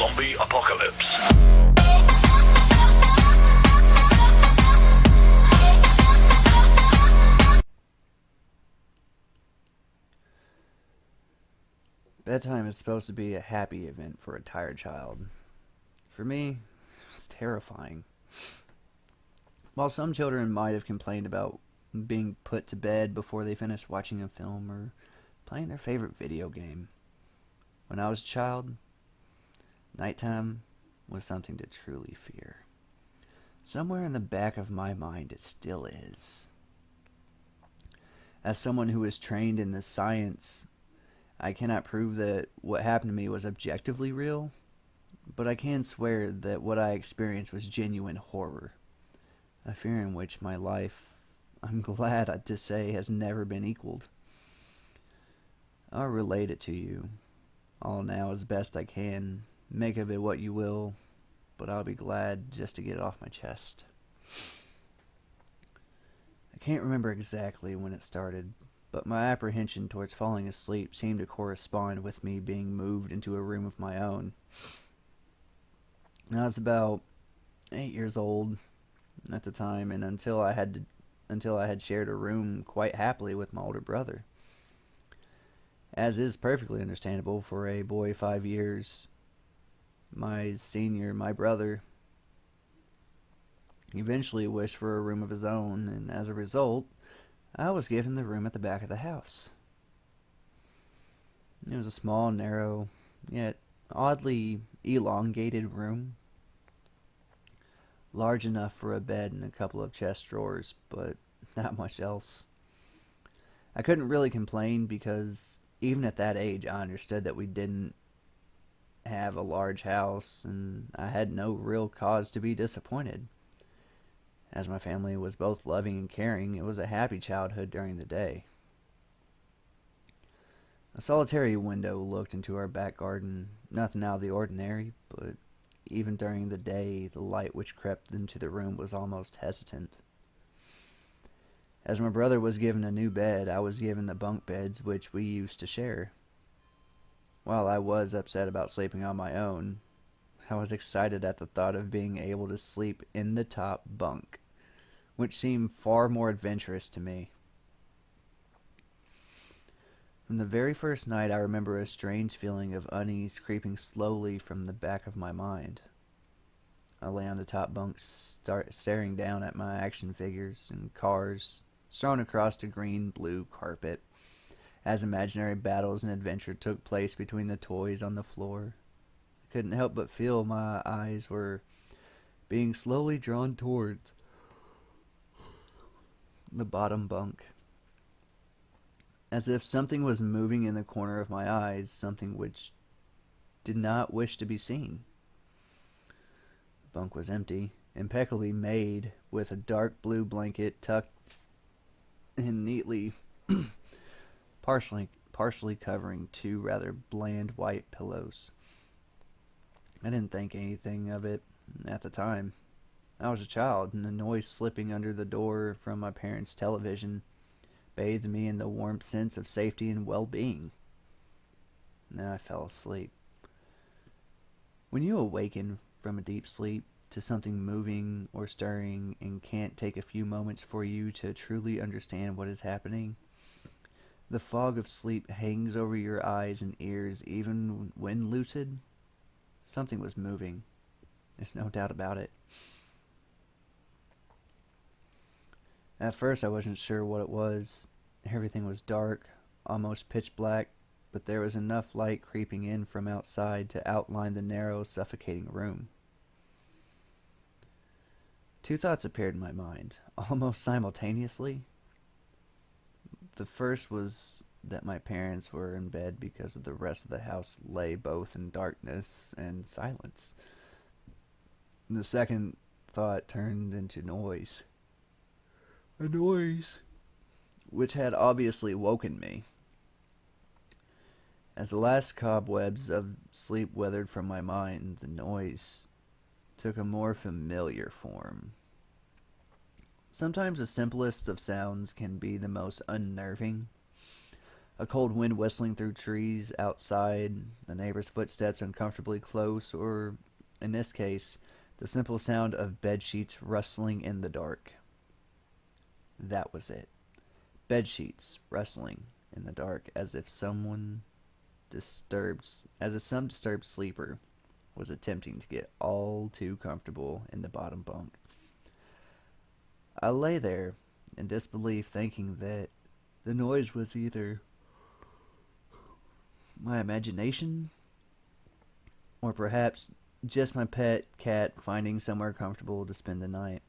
zombie apocalypse. Bedtime is supposed to be a happy event for a tired child. For me, it's terrifying. While some children might have complained about being put to bed before they finished watching a film or playing their favorite video game, when I was a child, nighttime was something to truly fear. Somewhere in the back of my mind, it still is. As someone who is trained in this science, I cannot prove that what happened to me was objectively real, but I can swear that what I experienced was genuine horror, a fear in which my life, I'm glad to say, has never been equaled. I'll relate it to you all now as best I can. Make of it what you will, but I'll be glad just to get it off my chest. I can't remember exactly when it started, but my apprehension towards falling asleep seemed to correspond with me being moved into a room of my own. I was about 8 years old at the time, and until I had shared a room quite happily with my older brother. As is perfectly understandable for a boy 5 years, my senior, my brother, eventually wished for a room of his own, and as a result, I was given the room at the back of the house. It was a small, narrow, yet oddly elongated room. Large enough for a bed and a couple of chest drawers, but not much else. I couldn't really complain because even at that age I understood that we didn't have a large house, and I had no real cause to be disappointed. As my family was both loving and caring, it was a happy childhood during the day. A solitary window looked into our back garden, nothing out of the ordinary, but even during the day, the light which crept into the room was almost hesitant. As my brother was given a new bed, I was given the bunk beds which we used to share. While I was upset about sleeping on my own, I was excited at the thought of being able to sleep in the top bunk, which seemed far more adventurous to me. From the very first night, I remember a strange feeling of unease creeping slowly from the back of my mind. I lay on the top bunk, staring down at my action figures and cars strewn across the green-blue carpet, as imaginary battles and adventure took place between the toys on the floor. I couldn't help but feel my eyes were being slowly drawn towards the bottom bunk, as if something was moving in the corner of my eyes, something which did not wish to be seen. The bunk was empty, impeccably made, with a dark blue blanket tucked in neatly, partially covering two rather bland white pillows. I didn't think anything of it at the time. I was a child, and the noise slipping under the door from my parents' television bathed me in the warm sense of safety and well-being. Now I fell asleep. When you awaken from a deep sleep to something moving or stirring and can't take a few moments for you to truly understand what is happening, the fog of sleep hangs over your eyes and ears even when lucid. Something was moving. There's no doubt about it. At first I wasn't sure what it was. Everything was dark, almost pitch black, but there was enough light creeping in from outside to outline the narrow, suffocating room. Two thoughts appeared in my mind, almost simultaneously. The first was that my parents were in bed because the rest of the house lay both in darkness and silence. The second thought turned into noise. A noise which had obviously woken me. As the last cobwebs of sleep weathered from my mind, the noise took a more familiar form. Sometimes the simplest of sounds can be the most unnerving. A cold wind whistling through trees outside, the neighbor's footsteps uncomfortably close, or, in this case, the simple sound of bed sheets rustling in the dark. That was it. Bed sheets rustling in the dark, as if some disturbed sleeper was attempting to get all too comfortable in the bottom bunk. I lay there in disbelief, thinking that the noise was either my imagination or perhaps just my pet cat finding somewhere comfortable to spend the night.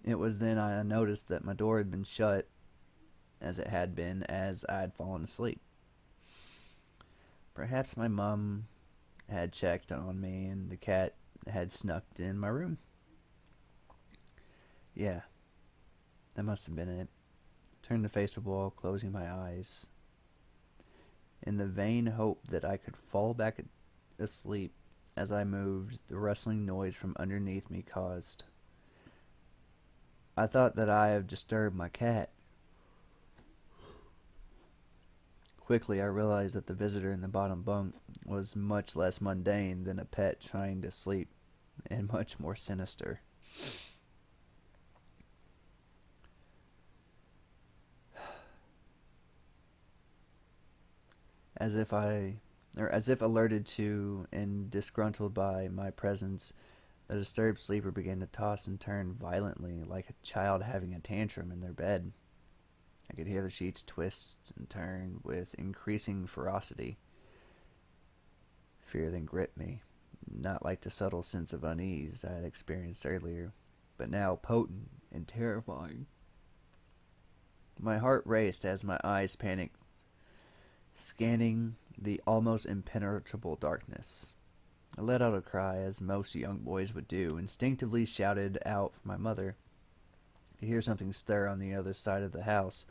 It was then I noticed that my door had been shut, as it had been as I had fallen asleep. Perhaps my mom had checked on me and the cat had snuck in my room. Yeah, that must have been it. Turned to face the wall, closing my eyes, in the vain hope that I could fall back asleep. As I moved, the rustling noise from underneath me caused. I thought that I had disturbed my cat. Quickly, I realized that the visitor in the bottom bunk was much less mundane than a pet trying to sleep, and much more sinister. As if alerted to and disgruntled by my presence, the disturbed sleeper began to toss and turn violently, like a child having a tantrum in their bed. I could hear the sheets twist and turn with increasing ferocity. Fear then gripped me, not like the subtle sense of unease I had experienced earlier, but now potent and terrifying. My heart raced as my eyes panicked, scanning the almost impenetrable darkness. I let out a cry, as most young boys would do, instinctively shouted out for my mother. I could hear something stir on the other side of the house,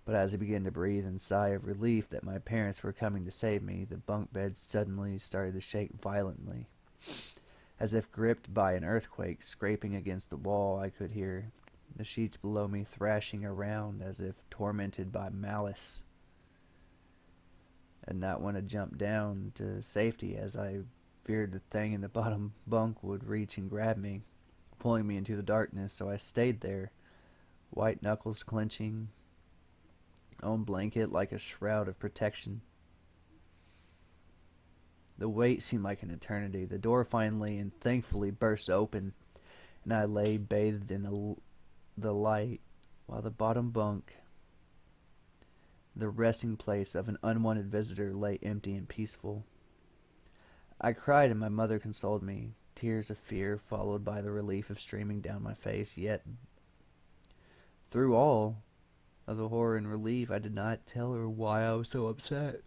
but as I began to breathe and sigh of relief that my parents were coming to save me, the bunk bed suddenly started to shake violently. As if gripped by an earthquake, scraping against the wall, I could hear the sheets below me thrashing around as if tormented by malice. I did not want to jump down to safety, as I feared the thing in the bottom bunk would reach and grab me, pulling me into the darkness, so I stayed there, white knuckles clenching, own blanket like a shroud of protection. The wait seemed like an eternity. The door finally and thankfully burst open, and I lay bathed in the light, while the bottom bunk, the resting place of an unwanted visitor, lay empty and peaceful. I cried and my mother consoled me, tears of fear followed by the relief of streaming down my face, yet through all of the horror and relief I did not tell her why I was so upset.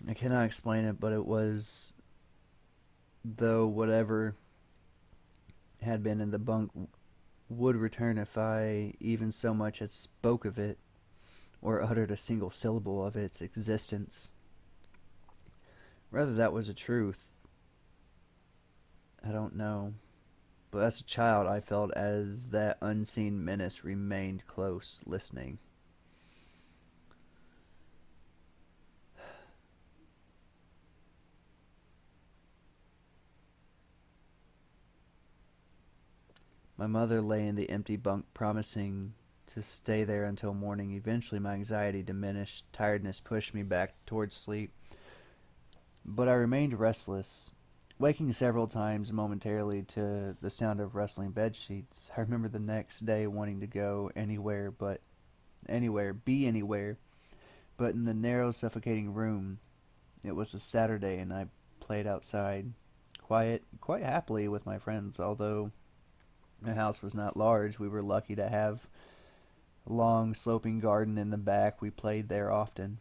I cannot explain it, but it was though whatever had been in the bunk would return if I even so much as spoke of it or uttered a single syllable of its existence. Whether that was a truth, I don't know. But as a child, I felt as that unseen menace remained close, listening. My mother lay in the empty bunk, promising to stay there until morning. Eventually, my anxiety diminished. Tiredness pushed me back towards sleep. But I remained restless, waking several times momentarily to the sound of rustling bed sheets. I remember the next day wanting to go be anywhere, but in the narrow, suffocating room. It was a Saturday, and I played outside, quite happily with my friends. Although the house was not large, we were lucky to have a long, sloping garden in the back. We played there often.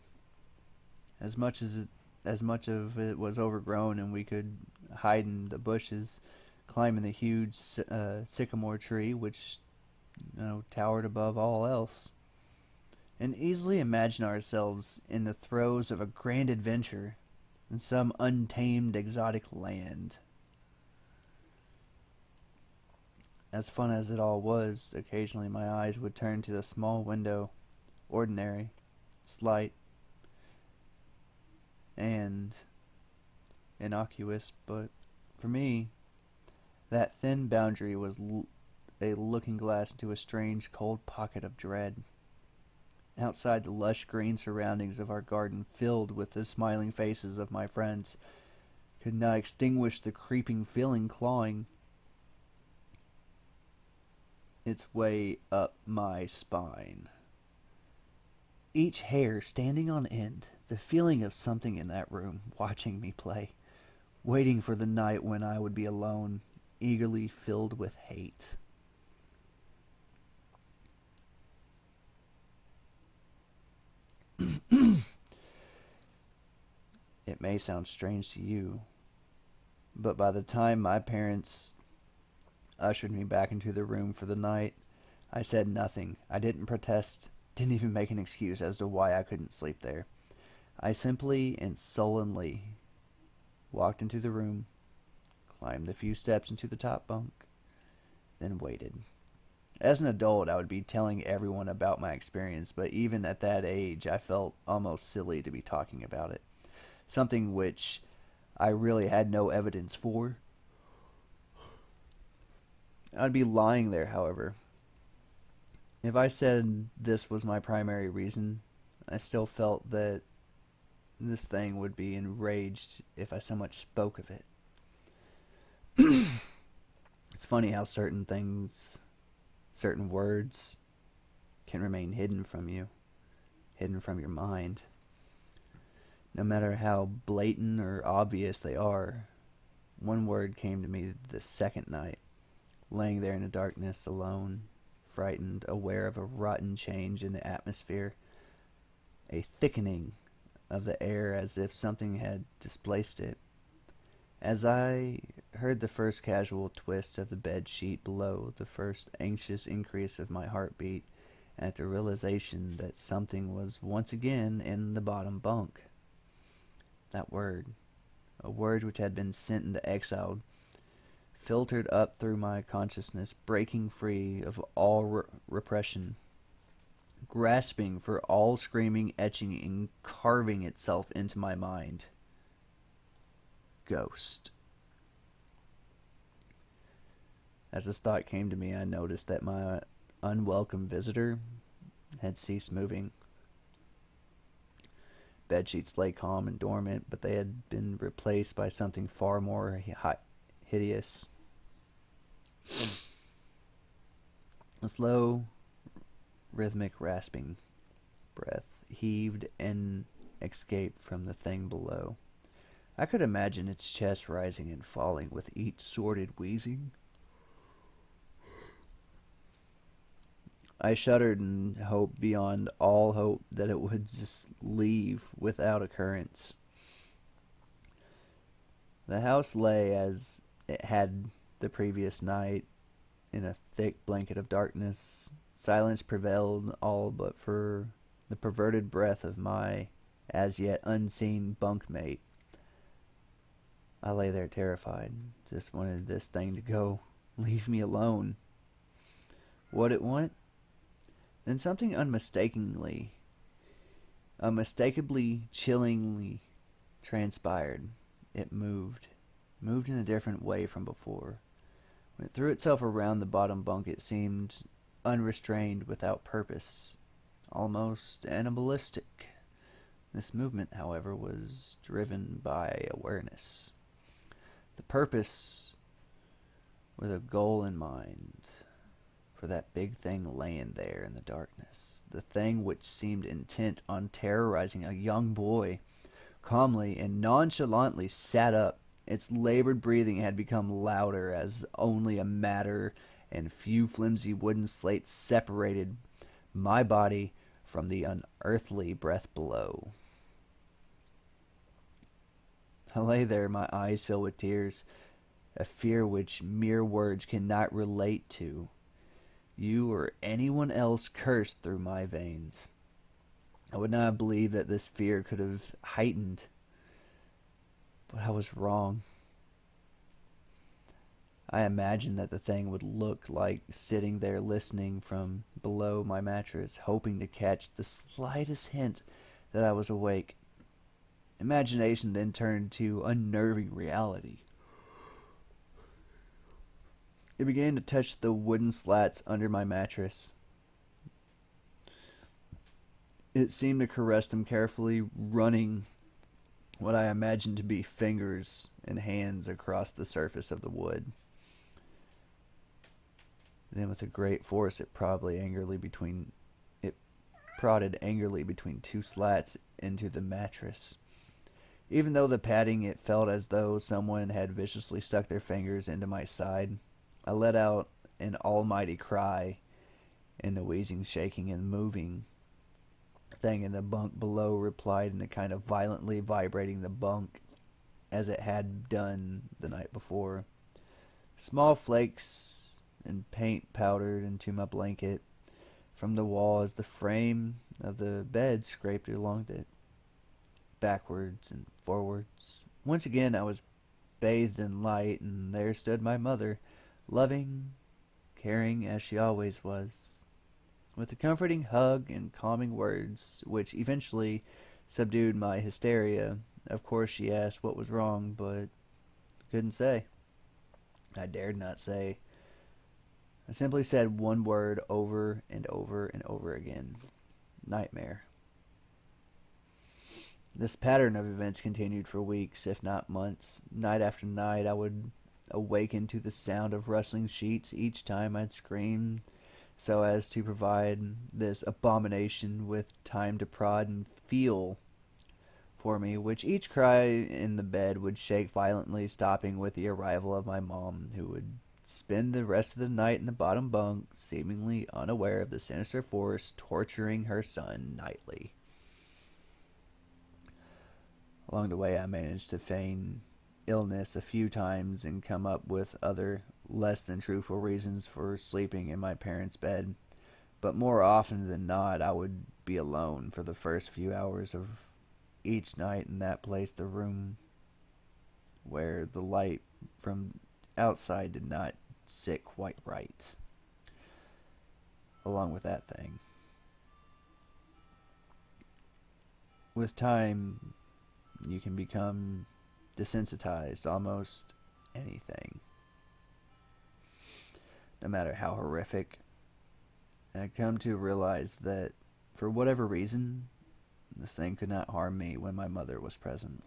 As much of it was overgrown, and we could hide in the bushes, climb in the huge sycamore tree, which towered above all else, and easily imagine ourselves in the throes of a grand adventure in some untamed exotic land. As fun as it all was, occasionally my eyes would turn to the small window ordinary, slight, and innocuous, but for me, that thin boundary was a looking glass into a strange, cold pocket of dread. Outside, the lush green surroundings of our garden, filled with the smiling faces of my friends, could not extinguish the creeping feeling clawing its way up my spine. Each hair standing on end, the feeling of something in that room watching me play, waiting for the night when I would be alone, eagerly filled with hate. It may sound strange to you, but by the time my parents ushered me back into the room for the night, I said nothing. I didn't protest, didn't even make an excuse as to why I couldn't sleep there. I simply and sullenly walked into the room, climbed a few steps into the top bunk, then waited. As an adult, I would be telling everyone about my experience, but even at that age, I felt almost silly to be talking about it. Something which I really had no evidence for. I'd be lying there, however. If I said this was my primary reason, I still felt that this thing would be enraged if I so much spoke of it. It's funny how certain things, certain words, can remain hidden from you, hidden from your mind. No matter how blatant or obvious they are, one word came to me the second night, laying there in the darkness alone, frightened, aware of a rotten change in the atmosphere, a thickening of the air as if something had displaced it. As I heard the first casual twist of the bed sheet below, the first anxious increase of my heartbeat, at the realization that something was once again in the bottom bunk. That word, a word which had been sent into exile, filtered up through my consciousness, breaking free of all repression, grasping for all screaming, etching, and carving itself into my mind. Ghost. As this thought came to me, I noticed that my unwelcome visitor had ceased moving. Bedsheets lay calm and dormant, but they had been replaced by something far more hideous. A slow, rhythmic rasping breath heaved and escaped from the thing below. I could imagine its chest rising and falling with each sordid wheezing. I shuddered and hoped beyond all hope that it would just leave without occurrence. The house lay as it had the previous night, in a thick blanket of darkness. Silence prevailed all but for the perverted breath of my as yet unseen bunkmate. I lay there terrified, just wanted this thing to go, leave me alone. What it want? Then something unmistakably, chillingly transpired. It moved in a different way from before. When it threw itself around the bottom bunk, it seemed unrestrained, without purpose, almost animalistic. This movement, however, was driven by awareness. The purpose with a goal in mind for that big thing laying there in the darkness. The thing which seemed intent on terrorizing a young boy, calmly and nonchalantly sat up. Its labored breathing had become louder as only a matter and few flimsy wooden slates separated my body from the unearthly breath below. I lay there, my eyes filled with tears, a fear which mere words cannot relate to. You or anyone else coursed through my veins. I would not believe that this fear could have heightened, but I was wrong. I imagined that the thing would look like sitting there listening from below my mattress, hoping to catch the slightest hint that I was awake. Imagination then turned to unnerving reality. It began to touch the wooden slats under my mattress. It seemed to caress them carefully, running what I imagined to be fingers and hands across the surface of the wood. Then with a great force it prodded angrily between two slats into the mattress. Even though the padding, it felt as though someone had viciously stuck their fingers into my side. I let out an almighty cry, and the wheezing, shaking, and moving thing in the bunk below replied in a kind of violently vibrating the bunk as it had done the night before. Small flakes and paint powdered into my blanket from the wall as the frame of the bed scraped along it, backwards and forwards. Once again I was bathed in light, and there stood my mother, loving, caring as she always was, with a comforting hug and calming words, which eventually subdued my hysteria. Of course she asked what was wrong, but couldn't say. I dared not say. I simply said one word over and over and over again: nightmare. This pattern of events continued for weeks, if not months. Night after night, I would awaken to the sound of rustling sheets each time I'd scream, so as to provide this abomination with time to prod and feel for me, which each cry in the bed would shake violently, stopping with the arrival of my mom, who would spend the rest of the night in the bottom bunk, seemingly unaware of the sinister force torturing her son nightly. Along the way, I managed to feign illness a few times and come up with other, less than truthful reasons for sleeping in my parents' bed. But more often than not, I would be alone for the first few hours of each night in that place, the room where the light from outside did not sit quite right, along with that thing. With time, you can become desensitized to almost anything, no matter how horrific. And I come to realize that for whatever reason, this thing could not harm me when my mother was present.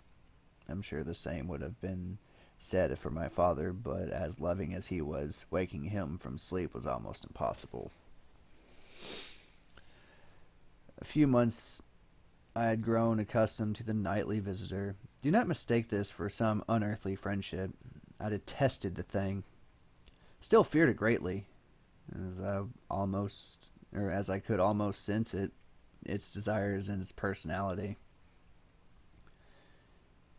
I'm sure the same would have been said for my father, but as loving as he was, waking him from sleep was almost impossible. A few months I had grown accustomed to the nightly visitor. Do not mistake this for some unearthly friendship. I detested the thing. Still feared it greatly, as I could almost sense its desires and its personality,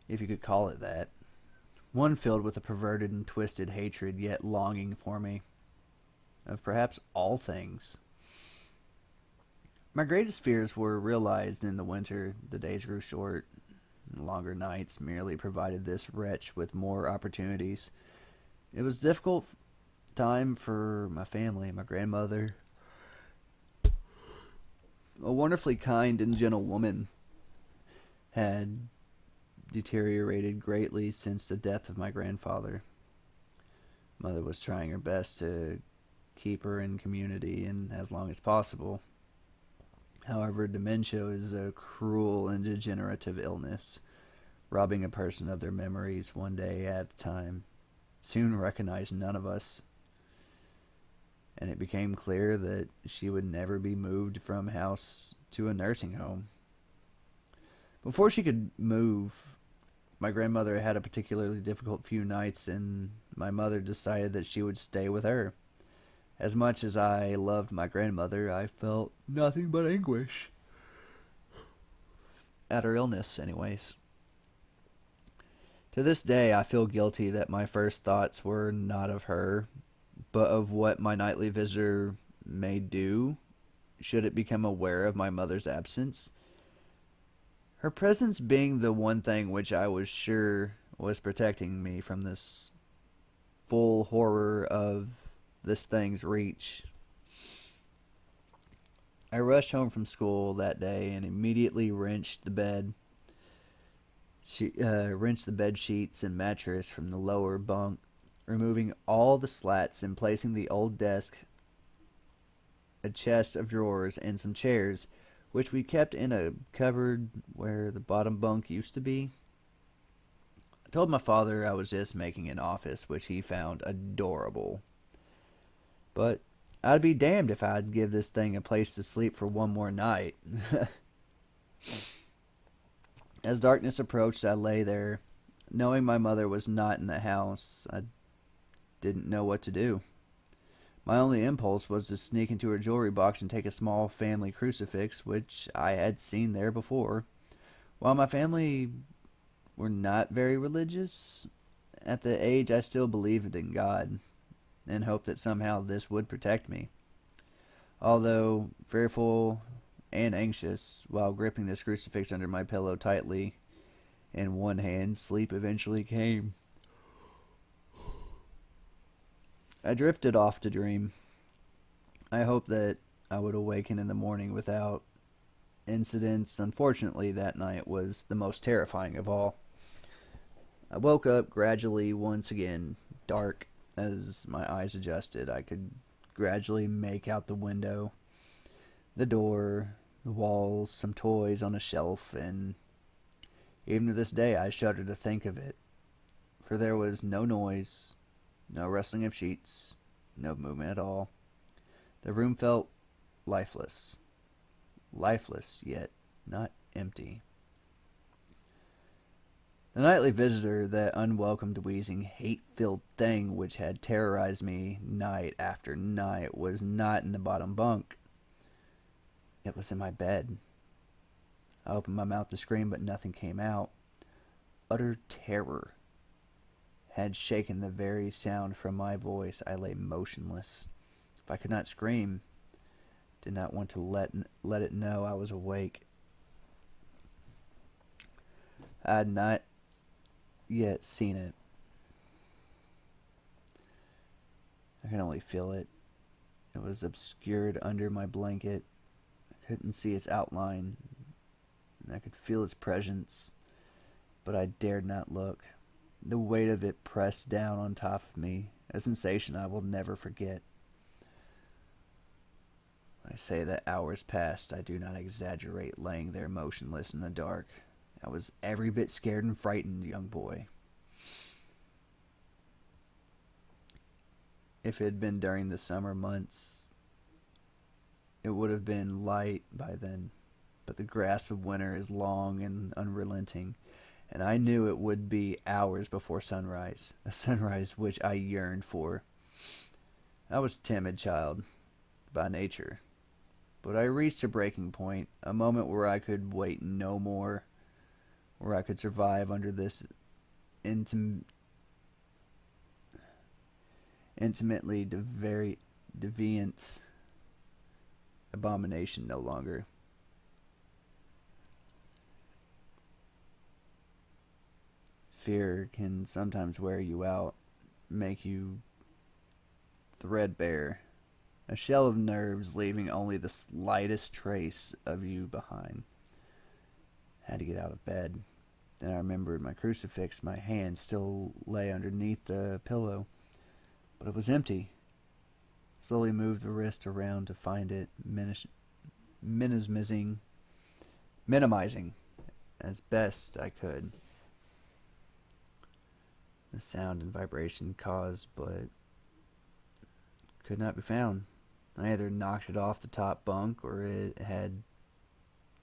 if you could call it that. One filled with a perverted and twisted hatred, yet longing for me, of perhaps all things. My greatest fears were realized in the winter. The days grew short, and longer nights merely provided this wretch with more opportunities. It was a difficult time for my family. My grandmother, a wonderfully kind and gentle woman, had deteriorated greatly since the death of my grandfather. Mother was trying her best to keep her in community and as long as possible. However, dementia is a cruel and degenerative illness, robbing a person of their memories one day at a time. Soon recognized none of us, and it became clear that she would never be moved from house to a nursing home. Before she could move, my grandmother had a particularly difficult few nights, and my mother decided that she would stay with her. As much as I loved my grandmother, I felt nothing but anguish at her illness, anyways. To this day, I feel guilty that my first thoughts were not of her, but of what my nightly visitor may do should it become aware of my mother's absence. Her presence being the one thing which I was sure was protecting me from this full horror of this thing's reach. I rushed home from school that day and immediately rinsed the bed sheets and mattress from the lower bunk, removing all the slats and placing the old desk, a chest of drawers, and some chairs, which we kept in a cupboard where the bottom bunk used to be. I told my father I was just making an office, which he found adorable. But I'd be damned if I'd give this thing a place to sleep for one more night. As darkness approached, I lay there, knowing my mother was not in the house. I didn't know what to do. My only impulse was to sneak into her jewelry box and take a small family crucifix, which I had seen there before. While my family were not very religious, at the age I still believed in God and hoped that somehow this would protect me. Although fearful and anxious, while gripping this crucifix under my pillow tightly in one hand, sleep eventually came. I drifted off to dream. I hoped that I would awaken in the morning without incidents. Unfortunately, that night was the most terrifying of all. I woke up gradually once again, dark. As my eyes adjusted, I could gradually make out the window, the door, the walls, some toys on a shelf, and even to this day I shudder to think of it, for there was no noise, no rustling of sheets, no movement at all. The room felt lifeless. Lifeless, yet not empty. The nightly visitor, that unwelcomed, wheezing, hate-filled thing which had terrorized me night after night, was not in the bottom bunk. It was in my bed. I opened my mouth to scream, but nothing came out. Utter terror had shaken the very sound from my voice. I lay motionless. If I could not scream, did not want to let it know I was awake. I had not yet seen it. I could only feel it. It was obscured under my blanket. I couldn't see its outline, and I could feel its presence, but I dared not look. The weight of it pressed down on top of me, a sensation I will never forget. When I say that hours passed, I do not exaggerate, laying there motionless in the dark. I was every bit scared and frightened, young boy. If it had been during the summer months, it would have been light by then, but the grasp of winter is long and unrelenting, and I knew it would be hours before sunrise, a sunrise which I yearned for. I was a timid child by nature, but I reached a breaking point, a moment where I could wait no more, where I could survive under this intimately deviant abomination no longer. Fear can sometimes wear you out, make you threadbare, a shell of nerves leaving only the slightest trace of you behind. I had to get out of bed. Then I remembered my crucifix. My hand still lay underneath the pillow, but it was empty. Slowly moved the wrist around to find it, minimizing as best I could the sound and vibration caused, but could not be found. I either knocked it off the top bunk, or it had,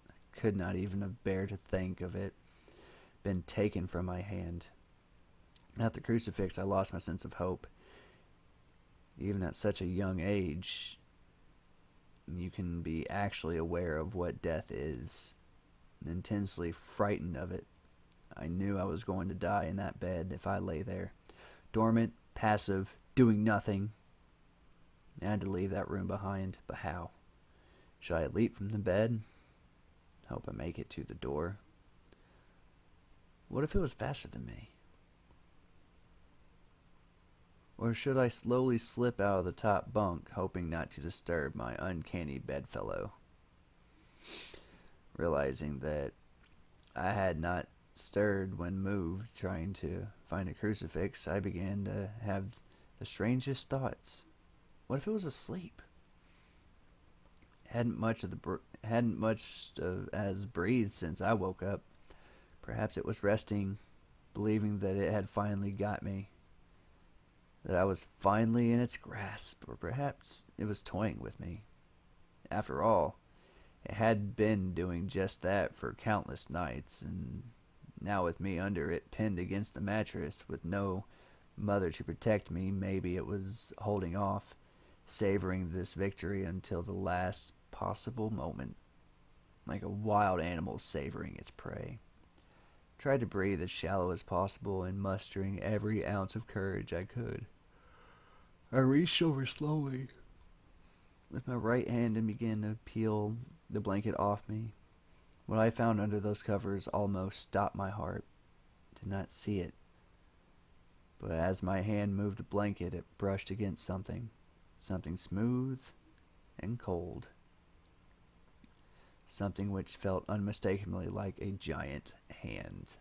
I could not even bear to think of it, been taken from my hand. At the crucifix, I lost my sense of hope. Even at such a young age, you can be actually aware of what death is, and intensely frightened of it. I knew I was going to die in that bed if I lay there, dormant, passive, doing nothing. I had to leave that room behind, but how? Should I leap from the bed? Hope I make it to the door. What if it was faster than me? Or should I slowly slip out of the top bunk, hoping not to disturb my uncanny bedfellow? Realizing that I had not stirred when moved, trying to find a crucifix, I began to have the strangest thoughts. What if it was asleep? Hadn't much of as breathed since I woke up. Perhaps it was resting, believing that it had finally got me, that I was finally in its grasp, or perhaps it was toying with me. After all, it had been doing just that for countless nights, and now with me under it, pinned against the mattress, with no mother to protect me, maybe it was holding off, savoring this victory until the last possible moment, like a wild animal savoring its prey. Tried to breathe as shallow as possible and mustering every ounce of courage I could. I reached over slowly with my right hand and began to peel the blanket off me. What I found under those covers almost stopped my heart. Did not see it, but as my hand moved the blanket, it brushed against something smooth and cold. Something which felt unmistakably like a giant hand.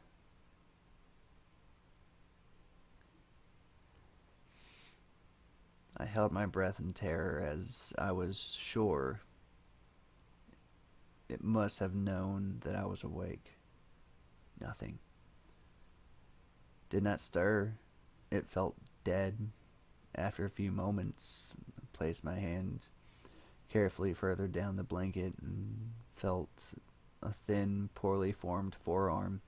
I held my breath in terror, as I was sure it must have known that I was awake. Nothing. Did not stir. It felt dead. After a few moments, I placed my hand carefully further down the blanket and felt a thin, poorly formed forearm.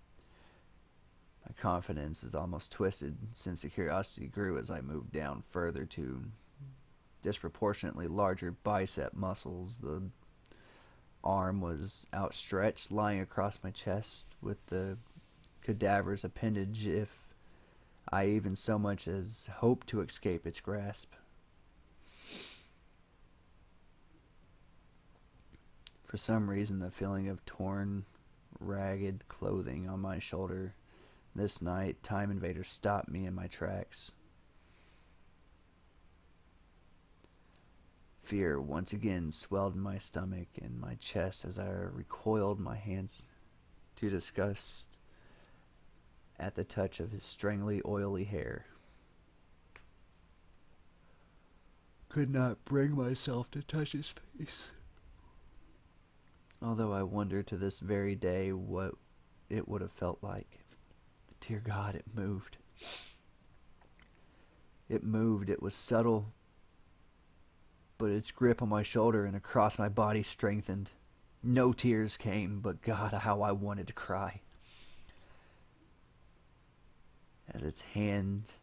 My confidence is almost twisted, since the curiosity grew as I moved down further to disproportionately larger bicep muscles. The arm was outstretched, lying across my chest, with the cadaver's appendage, if I even so much as hoped to escape its grasp. For some reason, the feeling of torn, ragged clothing on my shoulder this night, Time Invader, stopped me in my tracks. Fear once again swelled in my stomach and my chest as I recoiled my hands to disgust at the touch of his strangely oily hair. Could not bring myself to touch his face, although I wonder to this very day what it would have felt like. Dear God, it moved. It moved. It was subtle, but its grip on my shoulder and across my body strengthened. No tears came, but God, how I wanted to cry. As its hand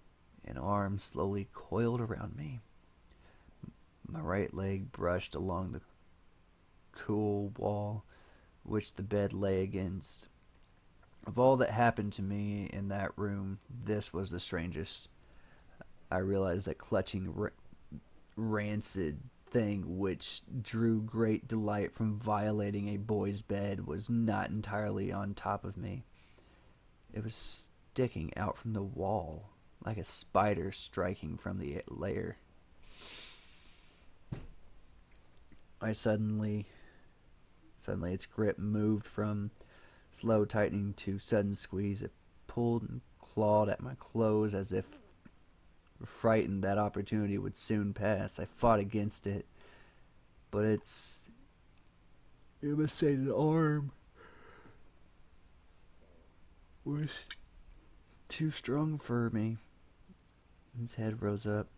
and arm slowly coiled around me, my right leg brushed along the cool wall which the bed lay against. Of all that happened to me in that room, this was the strangest. I realized that clutching rancid thing which drew great delight from violating a boy's bed was not entirely on top of me. It was sticking out from the wall, like a spider striking from the layer. Suddenly its grip moved from slow tightening to sudden squeeze. It pulled and clawed at my clothes as if frightened that opportunity would soon pass. I fought against it, but its emaciated arm was too strong for me. His head rose up,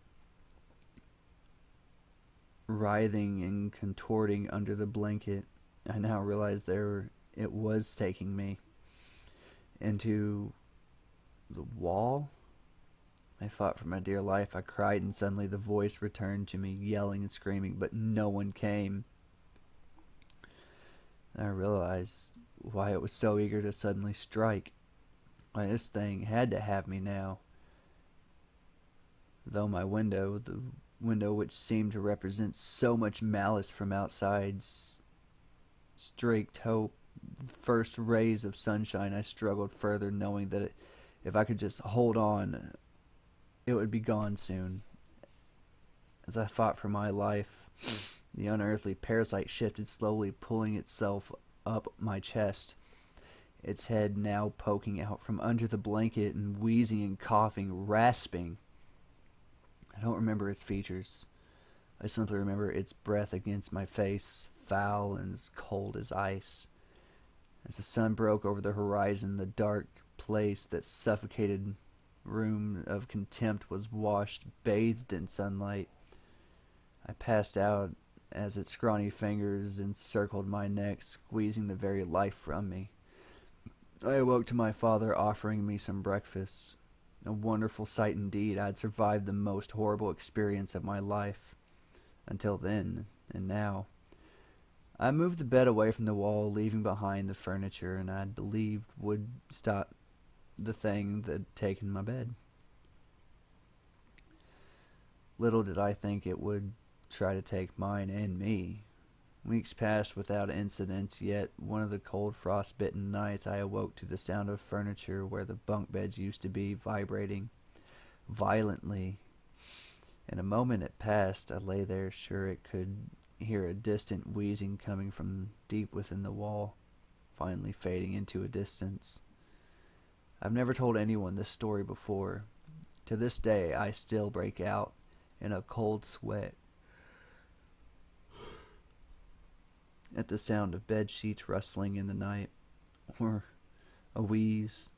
writhing and contorting under the blanket. I now realized it was taking me into the wall. I fought for my dear life. I cried, and suddenly the voice returned to me, yelling and screaming, but no one came. And I realized why it was so eager to suddenly strike. Why this thing had to have me now. Though my window, the window which seemed to represent so much malice from outside, streaked hope, first rays of sunshine, I struggled further, knowing that if I could just hold on, it would be gone soon. As I fought for my life, the unearthly parasite shifted slowly, pulling itself up my chest, its head now poking out from under the blanket and wheezing and coughing, rasping. I don't remember its features. I simply remember its breath against my face, foul and as cold as ice. As the sun broke over the horizon, the dark place that suffocated room of contempt was washed, bathed in sunlight. I passed out as its scrawny fingers encircled my neck, squeezing the very life from me. I awoke to my father offering me some breakfast. A wonderful sight indeed. I had survived the most horrible experience of my life. Until then, and now. I moved the bed away from the wall, leaving behind the furniture, and I believed would stop the thing that had taken my bed. Little did I think it would try to take mine and me. Weeks passed without incident, yet one of the cold frost-bitten nights I awoke to the sound of furniture where the bunk beds used to be vibrating violently. In a moment it passed. I lay there, sure it could hear a distant wheezing coming from deep within the wall, finally fading into a distance. I've never told anyone this story before. To this day, I still break out in a cold sweat at the sound of bed sheets rustling in the night, or a wheeze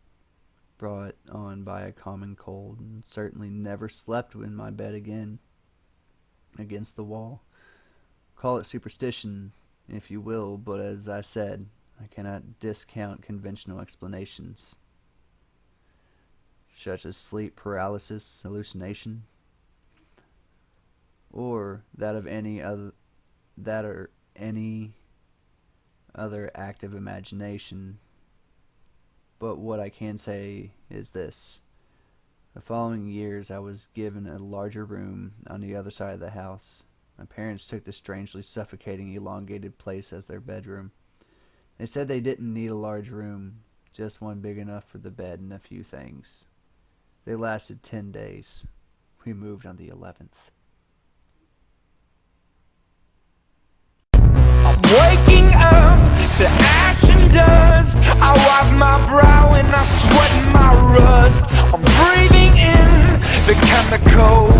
brought on by a common cold, and certainly never slept in my bed again against the wall. Call it superstition, if you will, but as I said, I cannot discount conventional explanations, such as sleep paralysis, hallucination, or that of any other active imagination. But what I can say is this. The following years I was given a larger room on the other side of the house. My parents took the strangely suffocating, elongated place as their bedroom. They said they didn't need a large room, just one big enough for the bed and a few things. They lasted 10 days. We moved on the 11th. I'm waking up to ash and dust. I wipe my brow and I sweat my rust. I'm breathing in the chemicals